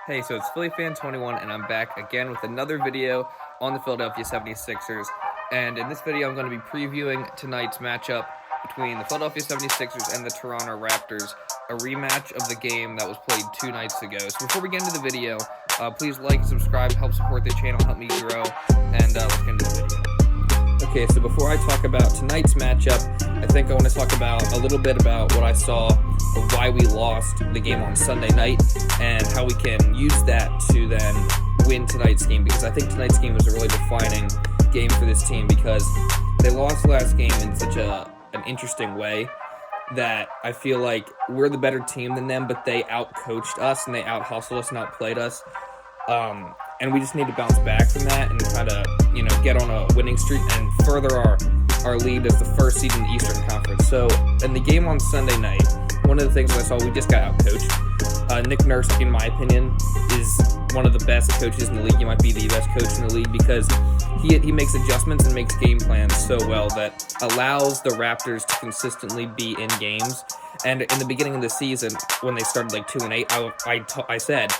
Hey, so it's PhillyFan21, and I'm back again with another video on the Philadelphia 76ers. And in this video, I'm going to be previewing tonight's matchup between the Philadelphia 76ers and the Toronto Raptors, a rematch of the game that was played 2 nights ago. So before we get into the video, please like, subscribe, help support the channel, help me grow, and let's get into the video. Okay, so before I talk about tonight's matchup, I think I want to talk about a little bit about what I saw of why we lost the game on Sunday night and how we can use that to then win tonight's game, because I think tonight's game was a really defining game for this team because they lost last game in such an interesting way that I feel like we're the better team than them, but they out-coached us and they out-hustled us and outplayed us. And we just need to bounce back from that and kind of, get on a winning streak and further our lead as the first seed in the Eastern Conference. So in the game on Sunday night, one of the things that I saw, we just got out-coached. Nick Nurse, in my opinion, is one of the best coaches in the league. He might be the best coach in the league because he makes adjustments and makes game plans so well that allows the Raptors to consistently be in games. And in the beginning of the season, when they started like 2-8, I said,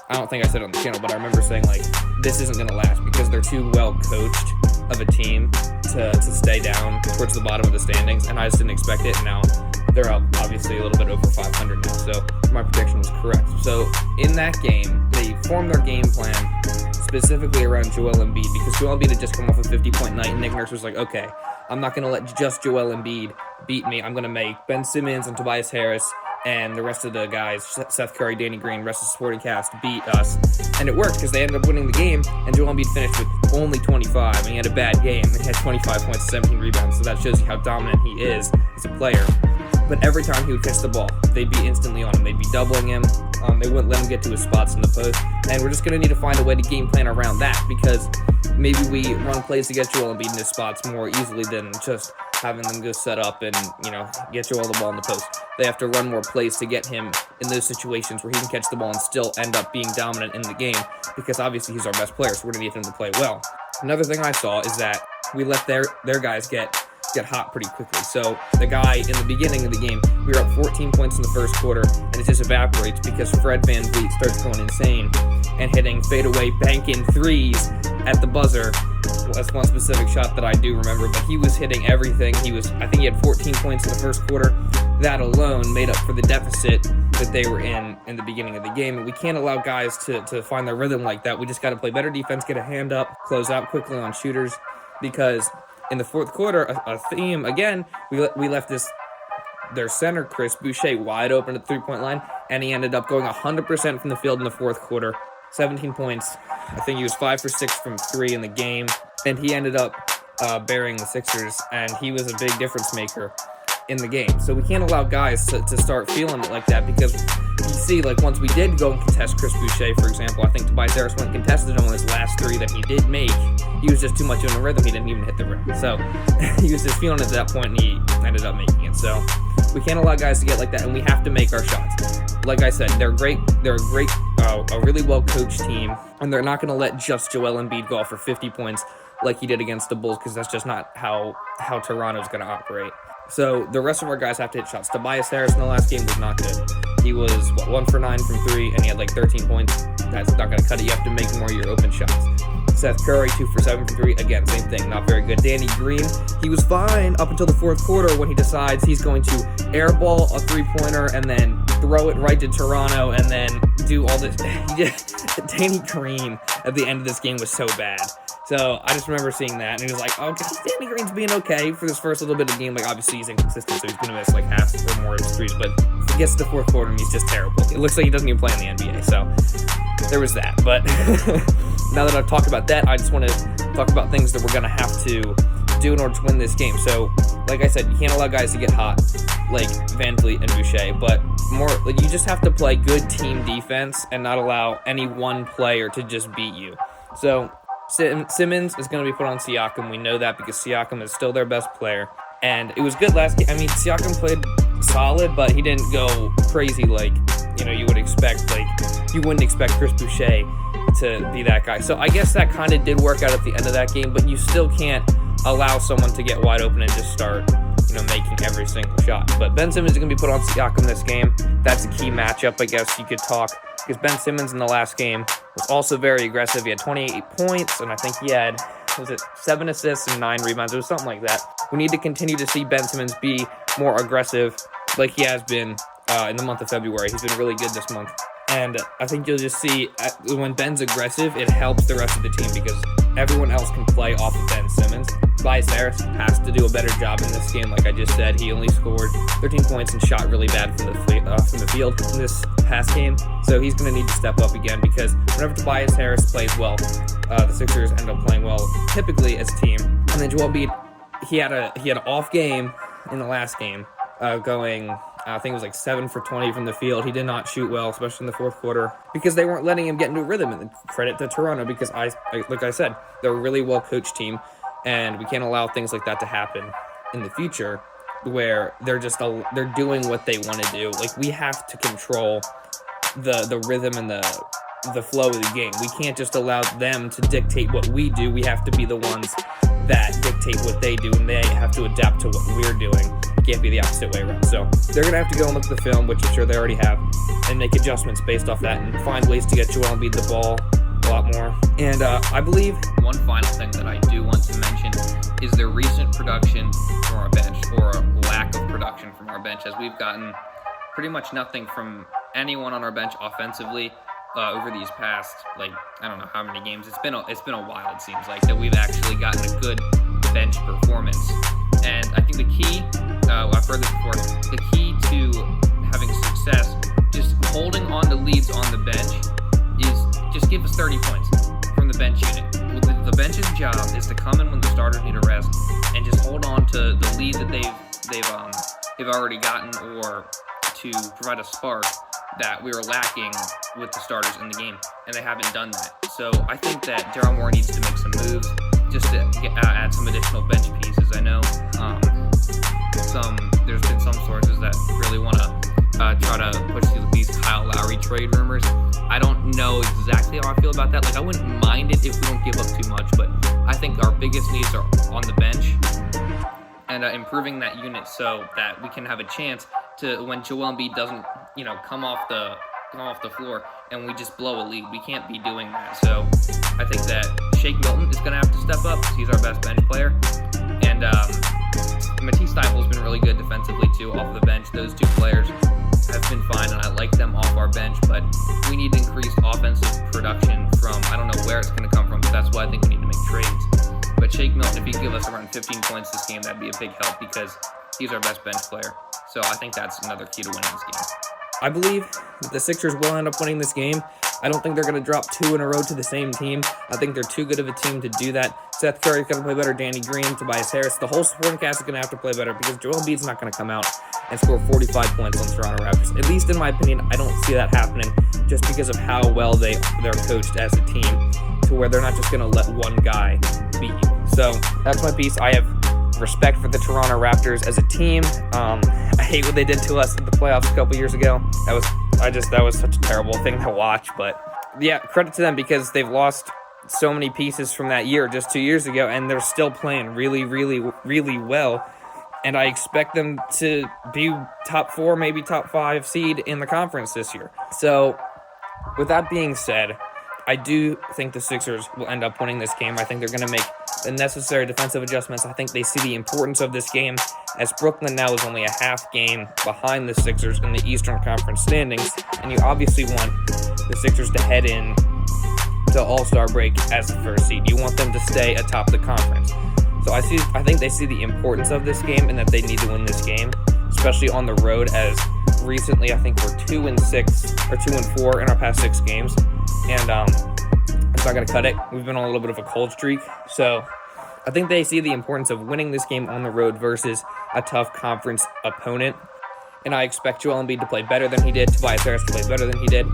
I don't think I said it on the channel, but I remember saying, like, this isn't going to last because they're too well coached of a team to stay down towards the bottom of the standings, and I just didn't expect it. And now they're up, obviously, a little bit over 500 now, so my prediction was correct. So in that game, they formed their game plan specifically around Joel Embiid, because Joel Embiid had just come off a 50-point night, and Nick Nurse was like, okay, I'm not going to let just Joel Embiid beat me. I'm going to make Ben Simmons and Tobias Harris and the rest of the guys, Seth Curry, Danny Green, rest of the supporting cast, beat us. And it worked because they ended up winning the game, and Joel Embiid finished with only 25, and he had a bad game. He had 25 points, 17 rebounds, so that shows you how dominant he is as a player. But every time he would catch the ball, they'd be instantly on him. They'd be doubling him. They wouldn't let him get to his spots in the post. And we're just going to need to find a way to game plan around that, because maybe we run plays to get Joel Embiid in his spots more easily than just having them go set up and, get Joel the ball in the post. They have to run more plays to get him in those situations where he can catch the ball and still end up being dominant in the game, because obviously he's our best player, so we're going to need him to play well. Another thing I saw is that we let their guys get hot pretty quickly. So the guy in the beginning of the game, we were up 14 points in the first quarter, and it just evaporates because Fred VanVleet starts going insane and hitting fadeaway banking threes at the buzzer. That's one specific shot that I do remember, but he was hitting everything. I think he had 14 points in the first quarter. That alone made up for the deficit that they were in the beginning of the game, and we can't allow guys to find their rhythm like that. We just got to play better defense, get a hand up, close out quickly on shooters, because in the fourth quarter, a theme, again, we left their center, Chris Boucher, wide open at the three-point line, and he ended up going 100% from the field in the fourth quarter. 17 points. I think he was 5 for 6 from 3 in the game, and he ended up burying the Sixers, and he was a big difference maker in the game. So we can't allow guys to start feeling it like that, because you see, like, once we did go and contest Chris Boucher, for example, I think Tobias Harris went and contested him on his last 3 that he did make. He was just too much in the rhythm. He didn't even hit the rim. So he was just feeling it at that point, and he ended up making it. So we can't allow guys to get like that, and we have to make our shots. Like I said, they're great. They're a really well-coached team, and they're not going to let just Joel Embiid go off for 50 points like he did against the Bulls, because that's just not how Toronto's going to operate. So the rest of our guys have to hit shots. Tobias Harris in the last game was not good. He was, 1 for 9 from 3, and he had like 13 points. That's not going to cut it. You have to make more of your open shots. Seth Curry, 2 for 7 from 3. Again, same thing, not very good. Danny Green, he was fine up until the fourth quarter when he decides he's going to airball a three-pointer and then throw it right to Toronto and then do all this. Danny Green at the end of this game was so bad. So I just remember seeing that, and he was like, okay, Danny Green's being okay for this first little bit of the game. Like, obviously he's inconsistent, so he's going to miss like half or more of his threes, but if he gets to the fourth quarter and he's just terrible. It looks like he doesn't even play in the NBA, so there was that. But now that I've talked about that, I just want to talk about things that we're going to have to do in order to win this game. So, like I said, you can't allow guys to get hot like VanVleet and Boucher, but more like you just have to play good team defense and not allow any one player to just beat you. So Simmons is going to be put on Siakam. We know that because Siakam is still their best player. And it was good last game. I mean, Siakam played solid, but he didn't go crazy like, you would expect. Like, you wouldn't expect Chris Boucher to be that guy. So I guess that kind of did work out at the end of that game, but you still can't allow someone to get wide open and just start, making every single shot. But Ben Simmons is going to be put on Siakam this game. That's a key matchup, I guess you could talk because Ben Simmons in the last game was also very aggressive. He had 28 points, and I think he had, 7 assists and 9 rebounds? It was something like that. We need to continue to see Ben Simmons be more aggressive like he has been in the month of February. He's been really good this month. And I think you'll just see when Ben's aggressive, it helps the rest of the team because everyone else can play off of Ben Simmons. Tobias Harris has to do a better job in this game. Like I just said, he only scored 13 points and shot really bad from the field in this past game. So he's going to need to step up again because whenever Tobias Harris plays well, the Sixers end up playing well typically as a team. And then Joel Embiid, he had an off game in the last game, going, I think it was like 7 for 20 from the field. He did not shoot well, especially in the fourth quarter, because they weren't letting him get into a rhythm. And credit to Toronto, because like I said, they're a really well-coached team, and we can't allow things like that to happen in the future, where they're doing what they want to do. Like, we have to control the rhythm and the flow of the game. We can't just allow them to dictate what we do. We have to be the ones that dictate what they do, and they have to adapt to what we're doing. It can't be the opposite way around. So they're going to have to go and look at the film, which I'm sure they already have, and make adjustments based off that and find ways to get Joel Embiid the ball a lot more. And I believe one final thing that I do want to mention is their recent production from our bench, or a lack of production from our bench, as we've gotten pretty much nothing from anyone on our bench offensively over these past, like, I don't know how many games. It's been a while, it seems like, that we've actually gotten a good bench performance. And I think the key, I've heard this before, the key to having success, just holding on to leads on the bench, is just give us 30 points from the bench unit. The bench's job is to come in when the starters need a rest and just hold on to the lead that they've already gotten, or to provide a spark that we were lacking with the starters in the game, and they haven't done that. So I think that Daryl Morey needs to make some moves just to add some additional bench pieces. I know there's been some sources that really want to try to push these Kyle Lowry trade rumors. I don't know exactly how I feel about that. Like, I wouldn't mind it if we don't give up too much, but I think our biggest needs are on the bench and improving that unit so that we can have a chance to, when Joel Embiid doesn't, come off the floor and we just blow a lead. We can't be doing that. So I think that Shake Milton is going to have to step up because he's our best bench player. And Matisse Thybulle's been really good defensively too off the bench. Those two players have been fine, and I like them off our bench, but we need increased offensive production from, I don't know where it's going to come from, but that's why I think we need to make trades. But Shake Milton, if he can give us around 15 points this game, that'd be a big help because he's our best bench player. So I think that's another key to winning this game. I believe that the Sixers will end up winning this game. I don't think they're going to drop 2 in a row to the same team. I think they're too good of a team to do that. Seth Curry's going to play better. Danny Green, Tobias Harris. The whole supporting cast is going to have to play better because Joel Embiid's not going to come out and score 45 points on the Toronto Raptors. At least in my opinion, I don't see that happening just because of how well they're coached as a team, to where they're not just going to let one guy beat you. So that's my piece. I have respect for the Toronto Raptors as a team. I hate what they did to us in the playoffs a couple years ago. That was such a terrible thing to watch. But yeah, credit to them because they've lost so many pieces from that year, just 2 years ago, and they're still playing really, really, really well. And I expect them to be top 4, maybe top 5 seed in the conference this year. So with that being said, I do think the Sixers will end up winning this game. I think they're going to make the necessary defensive adjustments. I think they see the importance of this game, as Brooklyn now is only a half game behind the Sixers in the Eastern Conference standings, and you obviously want the Sixers to head in to All-Star break as the first seed. You want them to stay atop the conference. So I think they see the importance of this game and that they need to win this game, especially on the road, as recently I think we're 2-6 or 2-4 in our past 6 games. And it's not going to cut it. We've been on a little bit of a cold streak. So I think they see the importance of winning this game on the road versus a tough conference opponent. And I expect Joel Embiid to play better than he did, Tobias Harris to play better than he did.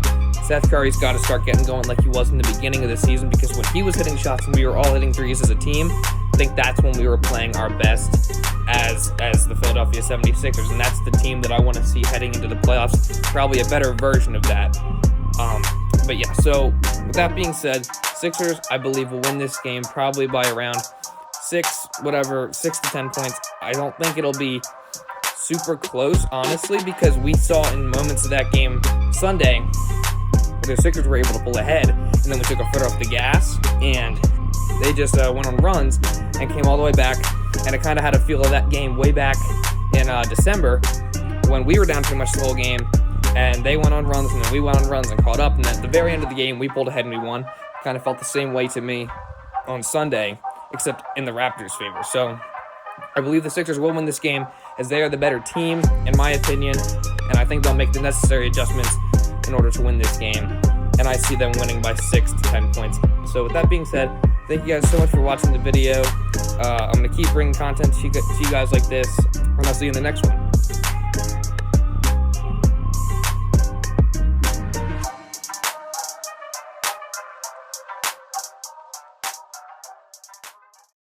Seth Curry's got to start getting going like he was in the beginning of the season, because when he was hitting shots and we were all hitting threes as a team, I think that's when we were playing our best as the Philadelphia 76ers. And that's the team that I want to see heading into the playoffs, probably a better version of that. But yeah, so with that being said, Sixers, I believe, will win this game probably by around 6 to 10 points. I don't think it'll be super close, honestly, because we saw in moments of that game Sunday, the Sixers were able to pull ahead, and then we took our foot off the gas, and they just went on runs and came all the way back. And I kind of had a feel of that game way back in December when we were down pretty much the whole game, and they went on runs, and then we went on runs and caught up. And at the very end of the game, we pulled ahead and we won. Kind of felt the same way to me on Sunday, except in the Raptors' favor. So I believe the Sixers will win this game, as they are the better team, in my opinion, and I think they'll make the necessary adjustments in order to win this game. And I see them winning by 6 to 10 points. So with that being said, thank you guys so much for watching the video. I'm going to keep bringing content to you guys like this, and I'll see you in the next one.